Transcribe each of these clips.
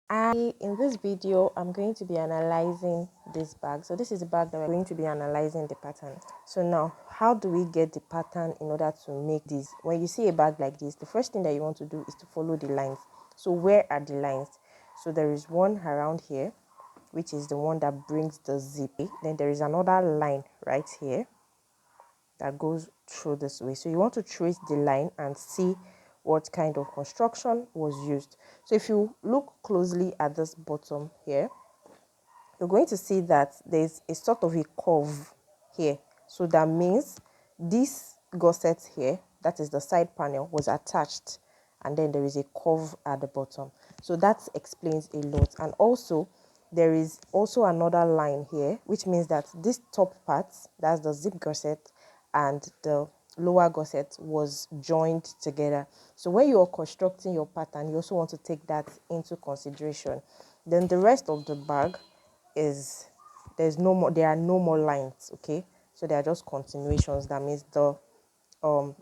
In this video, I'm going to be analyzing this bag. So this is a bag that we're going to be analyzing the pattern. So now, how do we get the pattern in order to make this? When you see a bag like this, the first thing that you want to do is to follow the lines. So where are the lines? So there is one around here, which is the one that brings the zip. Then there is another line right here that goes through this way. So you want to trace the line and see what kind of construction was used. So if you look closely at this bottom here, you're going to see that there's a sort of a curve here. So that means this gusset here, that is the side panel, was attached, and then there is a curve at the bottom. So that explains a lot. And also there is also another line here, which means that this top part, that's the zip gusset, and the lower gusset was joined together. So when you are constructing your pattern, you also want to take that into consideration. Then the rest of the bag is there are no more lines. Okay, so they are just continuations. That means the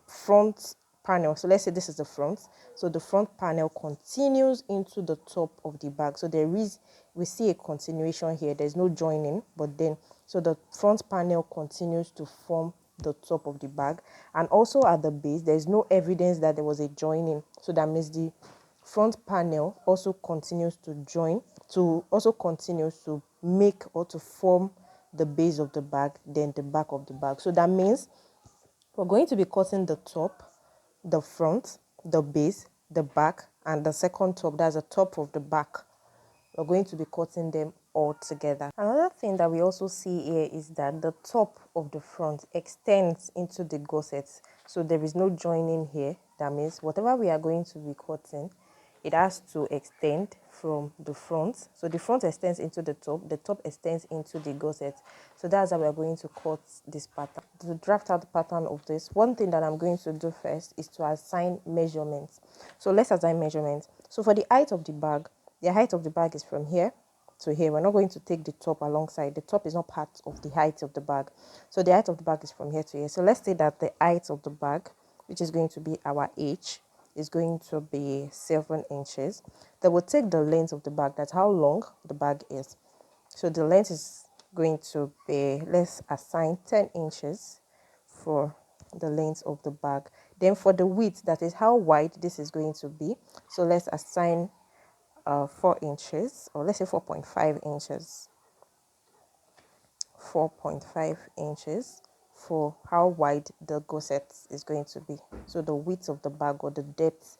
front panel, so let's say this is the front, so the front panel continues into the top of the bag. So we see a continuation here. There's no joining, but then so the front panel continues to form the top of the bag. And also at the base, there's no evidence that there was a joining. So that means the front panel also continues to make or to form the base of the bag, then the back of the bag. So that means we're going to be cutting the top, the front, the base, the back, and the second top, that's the top of the back. We're going to be cutting them all together. Another thing that we also see here is that the top of the front extends into the gusset. So there is no joining here. That means whatever we are going to be cutting, it has to extend from the front. So the front extends into the top extends into the gusset. So that's how we are going to cut this pattern. To draft out the pattern of this, one thing that I'm going to do first is to assign measurements. So let's assign measurements. So for the height of the bag is from here to here. We're not going to take the top alongside. The top is not part of the height of the bag. So the height of the bag is from here to here. So let's say that the height of the bag, which is going to be our h, is going to be 7 inches. Then we'll take the length of the bag. That's how long the bag is. So the length is going to be, let's assign 10 inches for the length of the bag. Then for the width, that is how wide this is going to be. So let's assign 4 inches, or let's say 4.5 inches. 4.5 inches for how wide the gusset is going to be. So the width of the bag, or the depth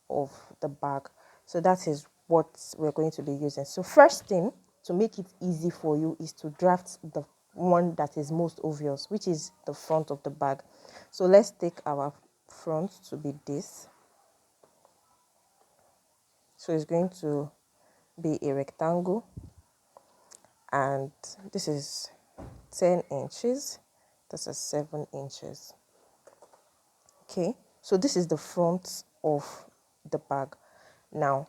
of the bag. So that is what we're going to be using. So first thing, to make it easy for you, is to draft the one that is most obvious, which is the front of the bag. So let's take our front to be this. So it's going to be a rectangle, and this is 10 inches, this is 7 inches. Okay, so this is the front of the bag. Now,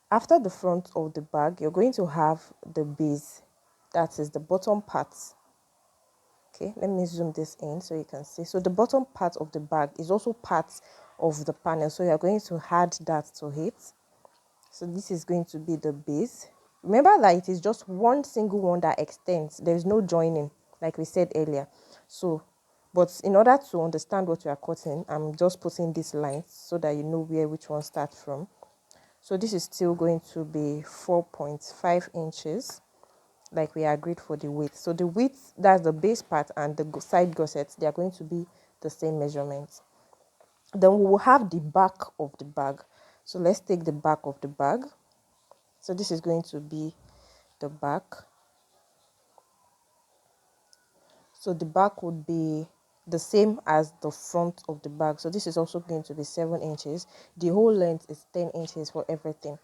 after the front of the bag, you're going to have the base, that is the bottom part. Okay, let me zoom this in so you can see. So the bottom part of the bag is also part of the panel, so you're going to add that to it. So this is going to be the base. Remember that it is just one single one that extends. There is no joining, like we said earlier. So, but in order to understand what you are cutting, I'm just putting these lines so that you know where which one starts from. So this is still going to be 4.5 inches, like we agreed for the width. So the width, that's the base part, and the side gussets, they are going to be the same measurements. Then we will have the back of the bag. So let's take the back of the bag. So this is going to be the back. So the back would be the same as the front of the bag. So this is also going to be 7 inches. The whole length is 10 inches for everything.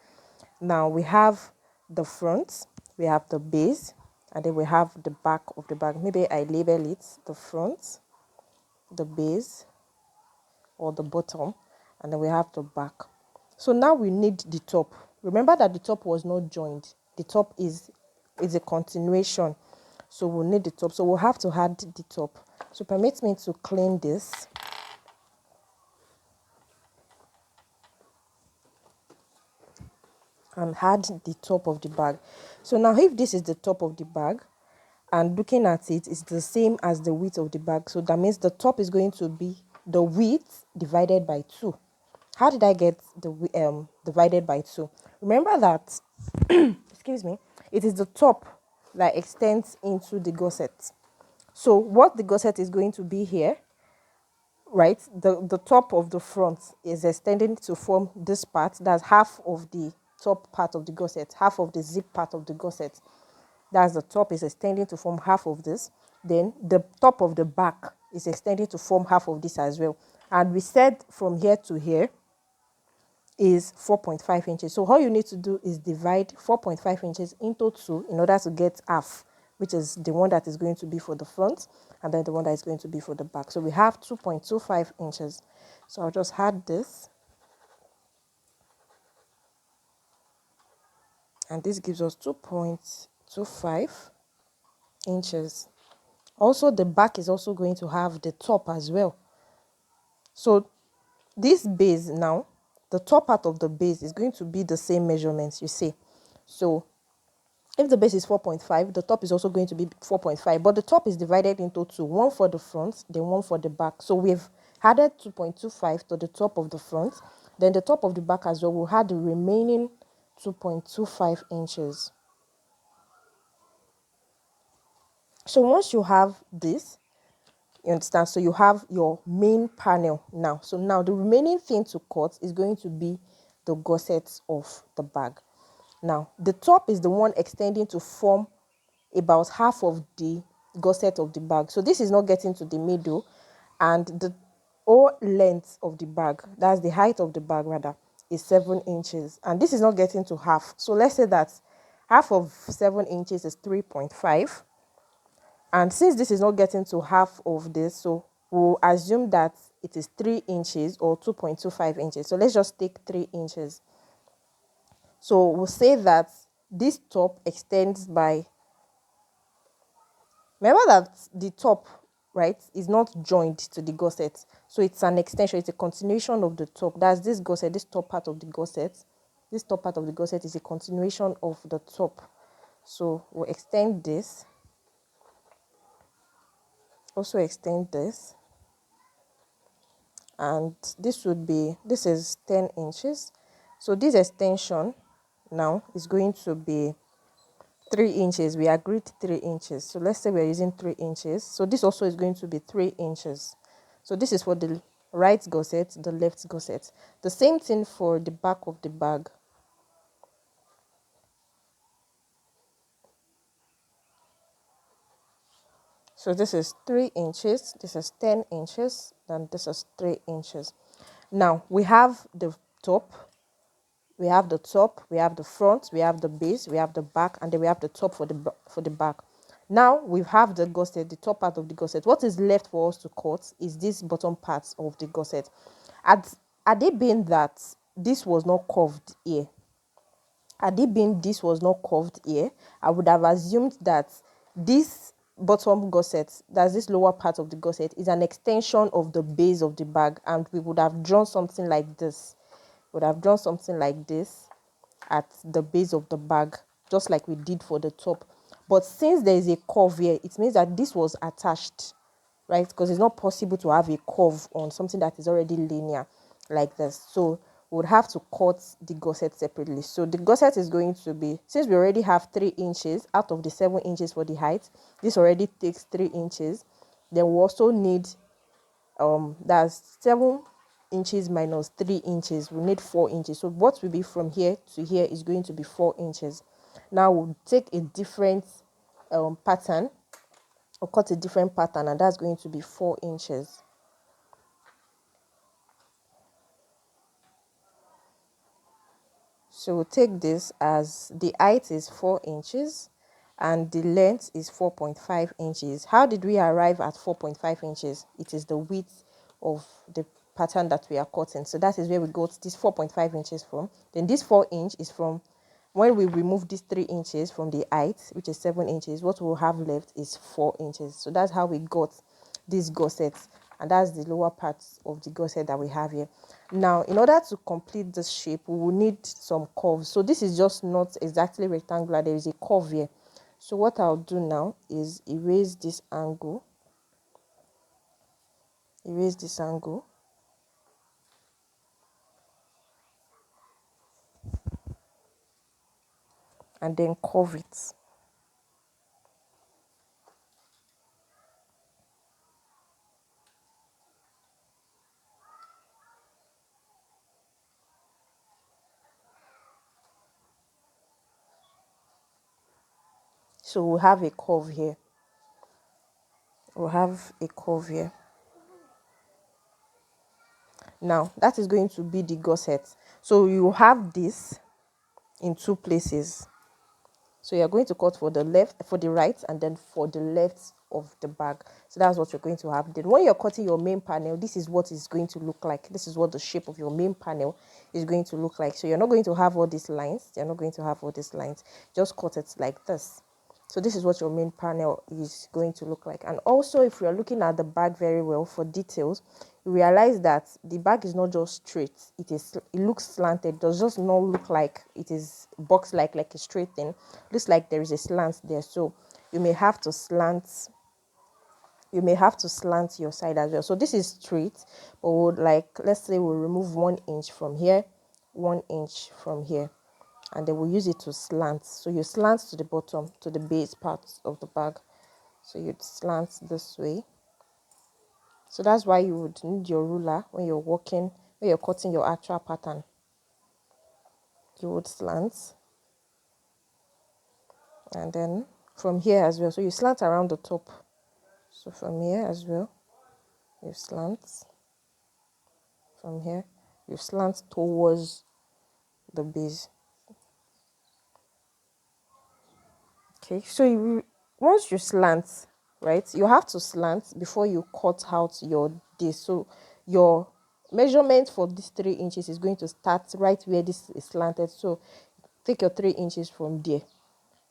Now we have the front, we have the base, and then we have the back of the bag. Maybe I label it the front, the base, or the bottom, and then we have the back. So now we need the top. Remember that the top was not joined. The top is a continuation. So we'll need the top. So we'll have to add the top. So permit me to clean this. and had the top of the bag. So now if this is the top of the bag and looking at it, it's the same as the width of the bag. So that means the top is going to be the width divided by 2. How did I get the divided by 2? Remember that, excuse me, it is the top that extends into the gusset. So what the gusset is going to be here, right? The top of the front is extending to form this part. That's half of the top part of the gusset, half of the zip part of the gusset. That's the top is extending to form half of this. Then the top of the back is extending to form half of this as well. And we said from here to here is 4.5 inches. So all you need to do is divide 4.5 inches into 2 in order to get half, which is the one that is going to be for the front and then the one that is going to be for the back. So we have 2.25 inches. So I'll just add this. And this gives us 2.25 inches. Also, the back is also going to have the top as well. So this base now, the top part of the base is going to be the same measurements, you see. So if the base is 4.5, the top is also going to be 4.5, but the top is divided into 2, one for the front, then one for the back. So we've added 2.25 to the top of the front, then the top of the back as well, we'll add the remaining 2.25 inches. So once you have this, you understand, so you have your main panel now. So now the remaining thing to cut is going to be the gussets of the bag. Now the top is the one extending to form about half of the gusset of the bag. So this is not getting to the middle, and the whole length of the bag, that's the height of the bag rather, is 7 inches, and this is not getting to half. So let's say that half of 7 inches is 3.5. And since this is not getting to half of this, so we'll assume that it is 3 inches or 2.25 inches. So let's just take 3 inches. So we'll say that this top extends by, remember that the top, right, is not joined to the gusset. So it's an extension, it's a continuation of the top. That's this gusset, this top part of the gusset. This top part of the gusset is a continuation of the top. So we'll extend this. Also extend this, and this is 10 inches. So this extension now is going to be 3 inches. We agreed 3 inches, so let's say we're using 3 inches. So this also is going to be 3 inches. So this is for the right gusset, the left gusset. The same thing for the back of the bag. So this is 3 inches, this is 10 inches, and this is 3 inches. Now we have the top, we have the front, we have the base, we have the back, and then we have the top for the back. Now we have the gusset, the top part of the gusset. What is left for us to cut is this bottom part of the gusset. Had it been that this was not curved here, I would have assumed that this bottom gusset, that's this lower part of the gusset, is an extension of the base of the bag, and we would have drawn something like this. At the base of the bag, just like we did for the top. But since there is a curve here, it means that this was attached, right? Because it's not possible to have a curve on something that is already linear like this. So we would have to cut the gusset separately. So the gusset is going to be, since we already have 3 inches out of the 7 inches for the height, this already takes 3 inches. Then we also need that's 7 inches minus 3 inches. We need 4 inches. So what will be from here to here is going to be 4 inches. Now we'll take a different pattern, or cut a different pattern, and that's going to be 4 inches. So we'll take this as the height is 4 inches and the length is 4.5 inches. How did we arrive at 4.5 inches? It is the width of the pattern that we are cutting. So that is where we got this 4.5 inches from. Then this 4 inch is from when we remove these 3 inches from the height, which is 7 inches. What we'll have left is 4 inches. So that's how we got these gussets. and that's the lower part of the gusset that we have here. Now, in order to complete this shape, we will need some curves. So this is just not exactly rectangular, there is a curve here. So what I'll do now is erase this angle, and then curve it. So we'll have a curve here. Now that is going to be the gusset. So you have this in two places. So you're going to cut for the left, for the right, and then for the left of the bag. So that's what you're going to have. Then when you're cutting your main panel, this is what it's going to look like. This is what the shape of your main panel is going to look like. So you're not going to have all these lines. Just cut it like this. So this is what your main panel is going to look like. And also, if you're looking at the bag very well for details, you realize that the bag is not just straight. It looks slanted. It does just not look like it is boxed like a straight thing. It looks like there is a slant there. So you may have to slant your side as well. So this is straight, but let's say we'll remove 1 inch from here, 1 inch from here, and then we'll use it to slant. So you slant to the bottom, to the base part of the bag. So you'd slant this way. So that's why you would need your ruler when you're cutting your actual pattern. You would slant, and then from here as well. So you slant around the top. So from here as well, you slant. From here, you slant towards the base. Okay, so once you slant, right, you have to slant before you cut out your this. So your measurement for this 3 inches is going to start right where this is slanted. So take your 3 inches from there,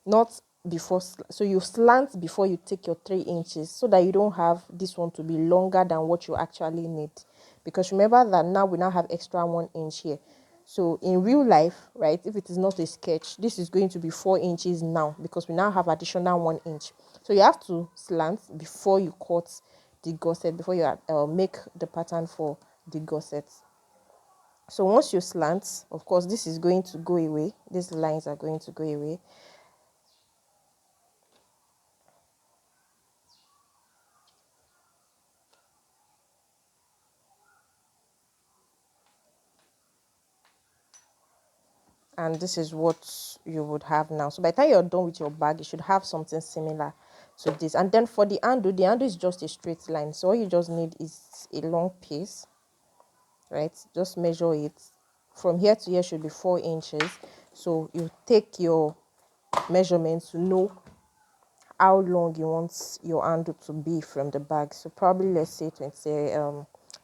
not before. So you slant before you take your 3 inches, so that you don't have this one to be longer than what you actually need. Because remember that now we now have extra 1 inch here. So in real life, right, if it is not a sketch, this is going to be 4 inches now, because we now have additional 1 inch. So you have to slant before you cut the gusset, before you make the pattern for the gusset. So once you slant, of course, this is going to go away. These lines are going to go away. And this is what you would have now. So by the time you're done with your bag, you should have something similar to this. And then for the handle is just a straight line. So all you just need is a long piece, right? Just measure it. From here to here should be 4 inches. So you take your measurements to know how long you want your handle to be from the bag. So probably let's say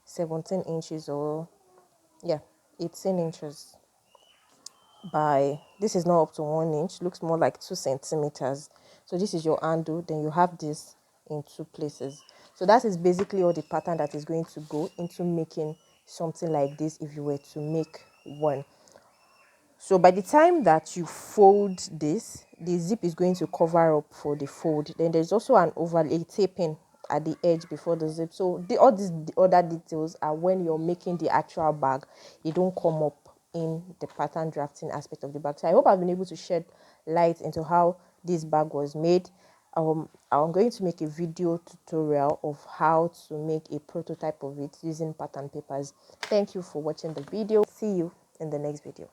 17 inches, or 18 inches. By this is not up to 1 inch, looks more like 2 centimeters. So this is your handle. Then you have this in two places. So that is basically all the pattern that is going to go into making something like this if you were to make one. So by the time that you fold this, the zip is going to cover up for the fold. Then there's also an overlay taping at the edge before the zip. So all these other details are when you're making the actual bag. They don't come up in the pattern drafting aspect of the bag. So I hope I've been able to shed light into how this bag was made. I'm going to make a video tutorial of how to make a prototype of it using pattern papers. Thank you for watching the video. See you in the next video.